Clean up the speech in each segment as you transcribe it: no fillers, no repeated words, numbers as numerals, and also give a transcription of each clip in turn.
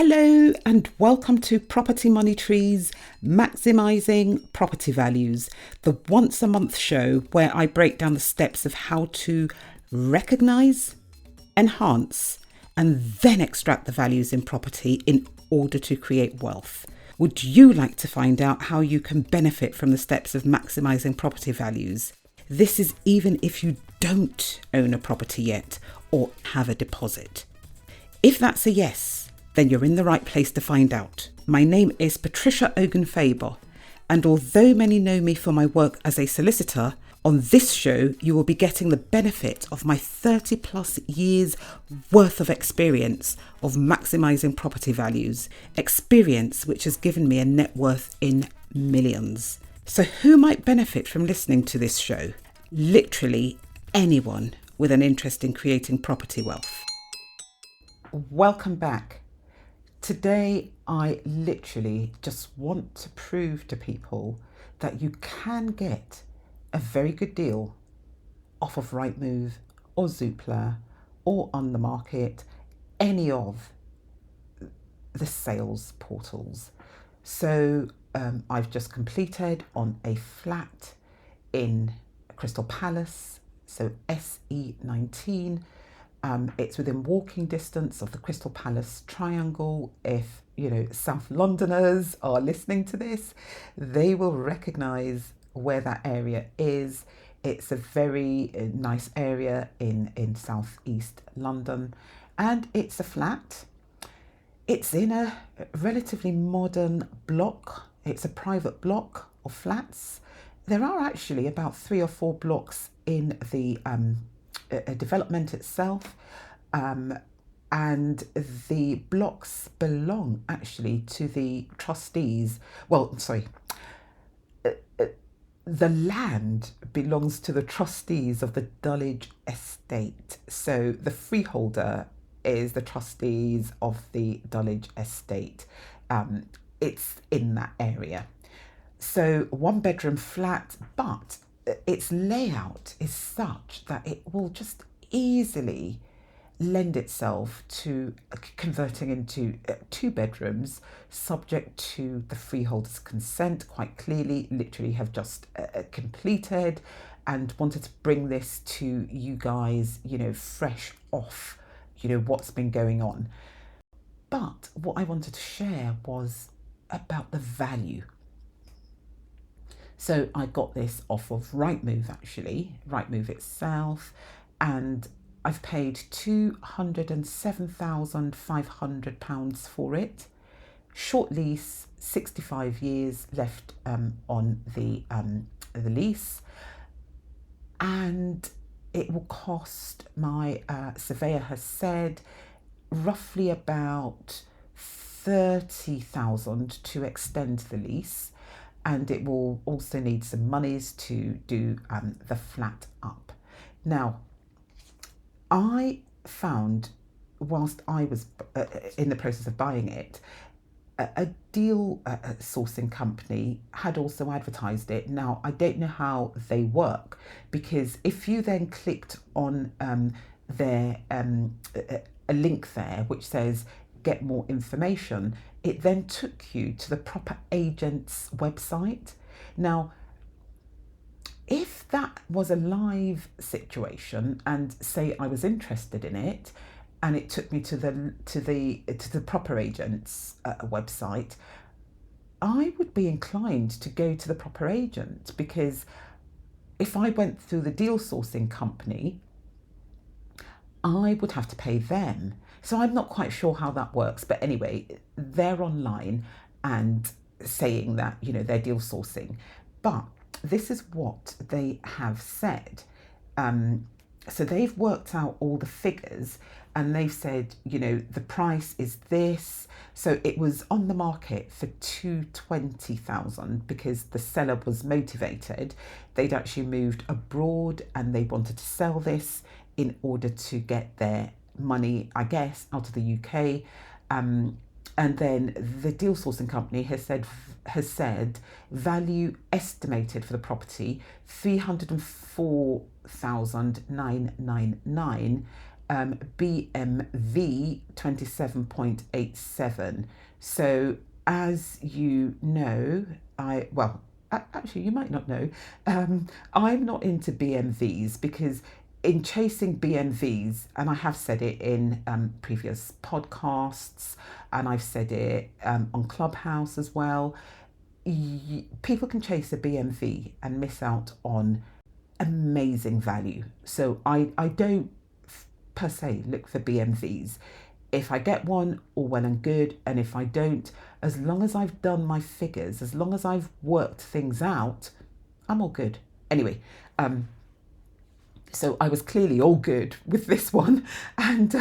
Hello and welcome to Property Money Trees, Maximising Property Values, the once a month show where I break down the steps of how to recognise, enhance and then extract the values in property in order to create wealth. Would you like to find out how you can benefit from the steps of maximising property values? This is even if you don't own a property yet or have a deposit. If that's a yes, then you're in the right place to find out. My name is Patricia Faber, and although many know me for my work as a solicitor, on this show you will be getting the benefit of my 30 plus years worth of experience of maximising property values, experience which has given me a net worth in millions. So who might benefit from listening to this show? Literally anyone with an interest in creating property wealth. Welcome back. Today, I literally just want to prove to people that you can get a very good deal off of Rightmove or Zoopla or on the market, any of the sales portals. So I've just completed on a flat in Crystal Palace, so SE19. It's within walking distance of the Crystal Palace Triangle. If South Londoners are listening to this, they will recognise where that area is. It's a very nice area in southeast London, and it's a flat. It's in a relatively modern block. It's a private block of flats. There are actually about 3 or 4 blocks in the development itself, and the blocks belong actually to the trustees. The land belongs to the trustees of the Dulwich estate. So the freeholder is the trustees of the Dulwich estate. It's in that area. So 1-bedroom flat, but its layout is such that it will just easily lend itself to converting into 2 bedrooms, subject to the freeholder's consent. Quite clearly, literally have just completed and wanted to bring this to you guys, fresh off, what's been going on. But what I wanted to share was about the value. So I got this off of Rightmove, actually, Rightmove itself, and I've paid £207,500 for it. Short lease, 65 years left on the lease, and it will cost, my surveyor has said, roughly about £30,000 to extend the lease. And it will also need some monies to do the flat up. Now, I found, whilst I was in the process of buying it, a deal sourcing company had also advertised it. Now, I don't know how they work, because if you then clicked on their a link there which says get more information, it then took you to the proper agent's website. Now, if that was a live situation and say I was interested in it and it took me to the proper agent's website, I would be inclined to go to the proper agent, because if I went through the deal sourcing company, I would have to pay them. So I'm not quite sure how that works, but anyway, they're online and saying that, they're deal sourcing. But this is what they have said. So they've worked out all the figures and they've said, the price is this. So it was on the market for $220,000 because the seller was motivated. They'd actually moved abroad and they wanted to sell this in order to get their money, I guess, out of the UK. And then the deal sourcing company has said value estimated for the property 304,999, BMV 27.87. So as you know, actually you might not know, I'm not into BMVs because in chasing BMVs, and I have said it in previous podcasts, and I've said it on Clubhouse as well, people can chase a BMV and miss out on amazing value. So I don't per se look for BMVs. If I get one, all well and good. And if I don't, as long as I've done my figures, as long as I've worked things out, I'm all good. Anyway, so I was clearly all good with this one, and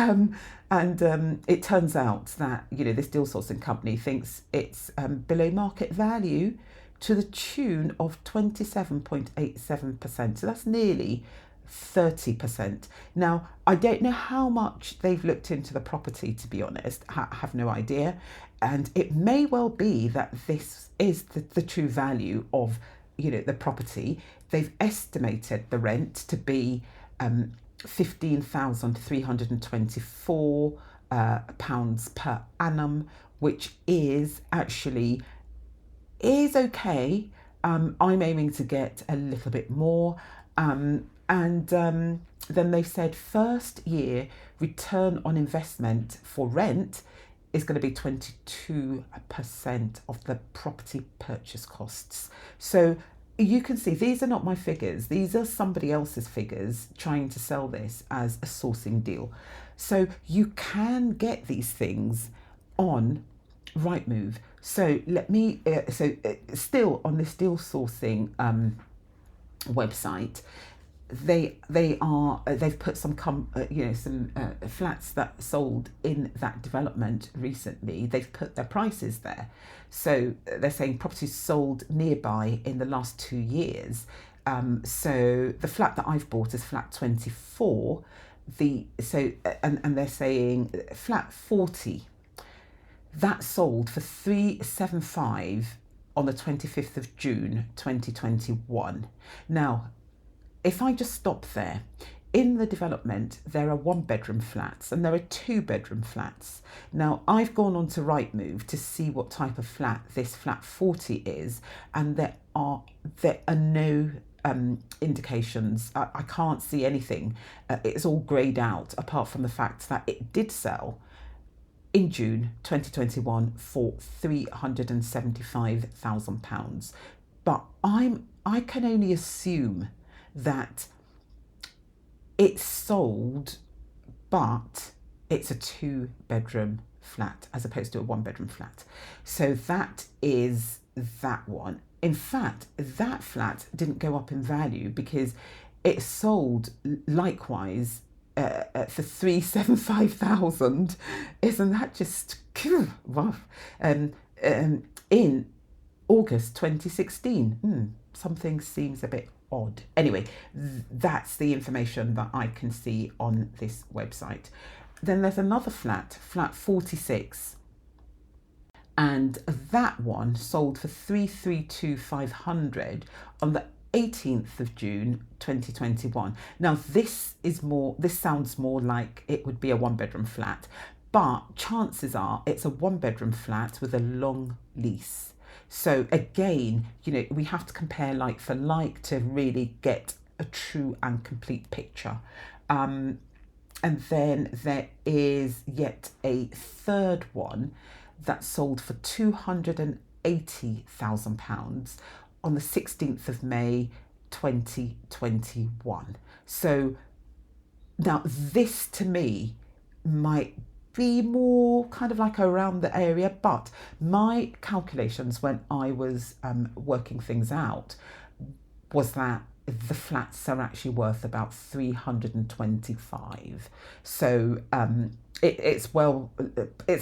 it turns out that this deal sourcing company thinks it's below market value to the tune of 27.87%. So that's nearly 30%. Now, I don't know how much they've looked into the property, to be honest. I have no idea. And it may well be that this is the true value of the property. They've estimated the rent to be £15,324 pounds per annum, which is actually okay. I'm aiming to get a little bit more. Then they've said first year return on investment for rent is going to be 22% of the property purchase costs. So you can see these are not my figures. These are somebody else's figures trying to sell this as a sourcing deal. So you can get these things on Rightmove. So still on this deal sourcing website, they've put some flats that sold in that development recently. They've put their prices there, so they're saying properties sold nearby in the last 2 years. So the flat that I've bought is flat 24. And they're saying flat 40 that sold for 375 on the 25th of June 2021. Now, if I just stop there, in the development, there are 1-bedroom flats and there are 2-bedroom flats. Now, I've gone on to Rightmove to see what type of flat this flat 40 is, and there are no indications. I can't see anything. It's all greyed out, apart from the fact that it did sell in June 2021 for £375,000. But I can only assume that it's sold, but it's a 2-bedroom flat as opposed to a 1-bedroom flat. So that is that one. In fact, that flat didn't go up in value because it sold likewise for 375,000. Isn't that just rough? In August 2016. Something seems a bit odd. Anyway, that's the information that I can see on this website. Then there's another flat 46, and that one sold for 332,500 on the 18th of June 2021. Now this sounds more like it would be a 1-bedroom flat, but chances are it's a 1-bedroom flat with a long lease. So again, we have to compare like for like to really get a true and complete picture. And then there is yet a third one that sold for £280,000 on the 16th of May 2021. So now this to me might be more kind of like around the area, but my calculations when I was working things out was that the flats are actually worth about 325. So it's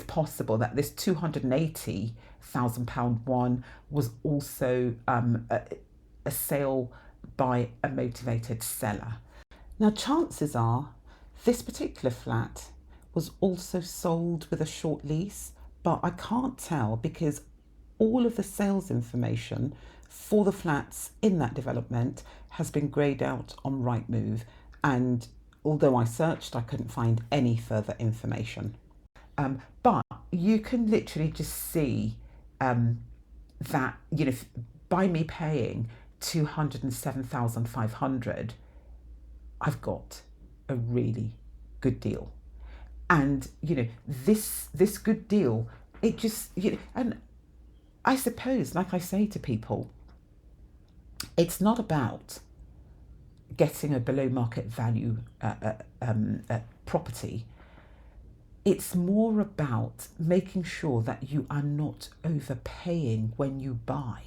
possible that this £280,000 one was also a sale by a motivated seller. Now, chances are this particular flat was also sold with a short lease, but I can't tell because all of the sales information for the flats in that development has been greyed out on Rightmove, and although I searched, I couldn't find any further information. But you can literally just see that, by me paying 207,500, I've got a really good deal. And this good deal, it just, and I suppose, like I say to people, it's not about getting a below market value property. It's more about making sure that you are not overpaying when you buy.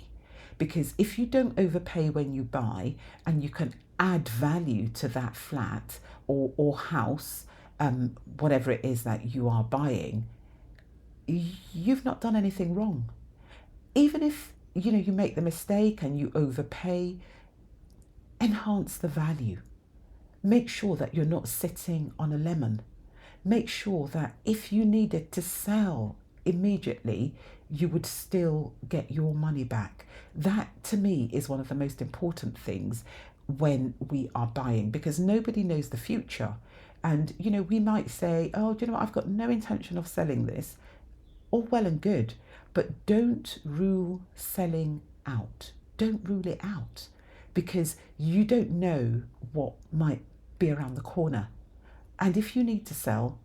Because if you don't overpay when you buy and you can add value to that flat or house, whatever it is that you are buying, you've not done anything wrong. Even if you make the mistake and you overpay, enhance the value. Make sure that you're not sitting on a lemon. Make sure that if you needed to sell immediately, you would still get your money back. That, to me, is one of the most important things when we are buying, because nobody knows the future. And, we might say, oh, do you know what? I've got no intention of selling this. All well and good, but don't rule selling out. Don't rule it out, because you don't know what might be around the corner. And if you need to sell,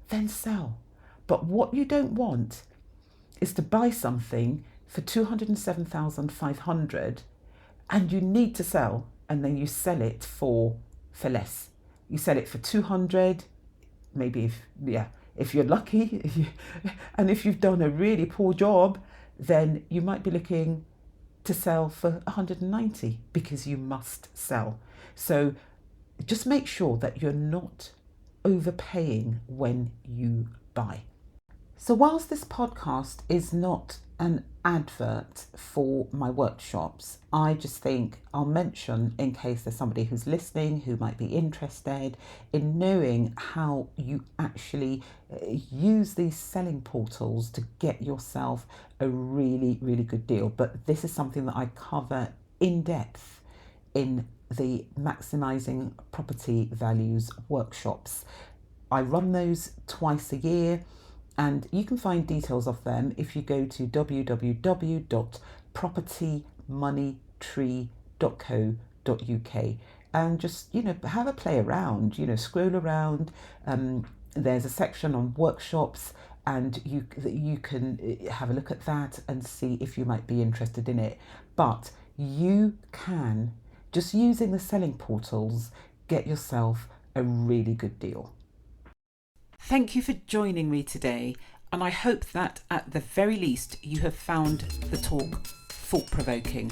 then sell. But what you don't want is to buy something for 207,500 and you need to sell, and then you sell it for less. You sell it for 200, maybe if you're lucky, and if you've done a really poor job, then you might be looking to sell for 190 because you must sell. So just make sure that you're not overpaying when you buy. So whilst this podcast is not an advert for my workshops, I just think I'll mention, in case there's somebody who's listening who might be interested in knowing how you actually use these selling portals to get yourself a really, really good deal. But this is something that I cover in depth in the Maximising Property Values workshops. I run those twice a year, and you can find details of them if you go to www.propertymoneytree.co.uk and just, have a play around, scroll around. There's a section on workshops, and you can have a look at that and see if you might be interested in it. But you can, just using the selling portals, get yourself a really good deal. Thank you for joining me today, and I hope that at the very least you have found the talk thought-provoking.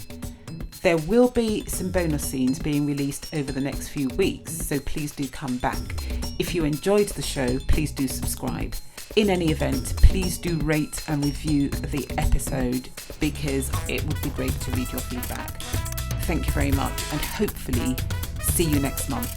There will be some bonus scenes being released over the next few weeks, so please do come back. If you enjoyed the show, please do subscribe. In any event, please do rate and review the episode, because it would be great to read your feedback. Thank you very much, and hopefully see you next month.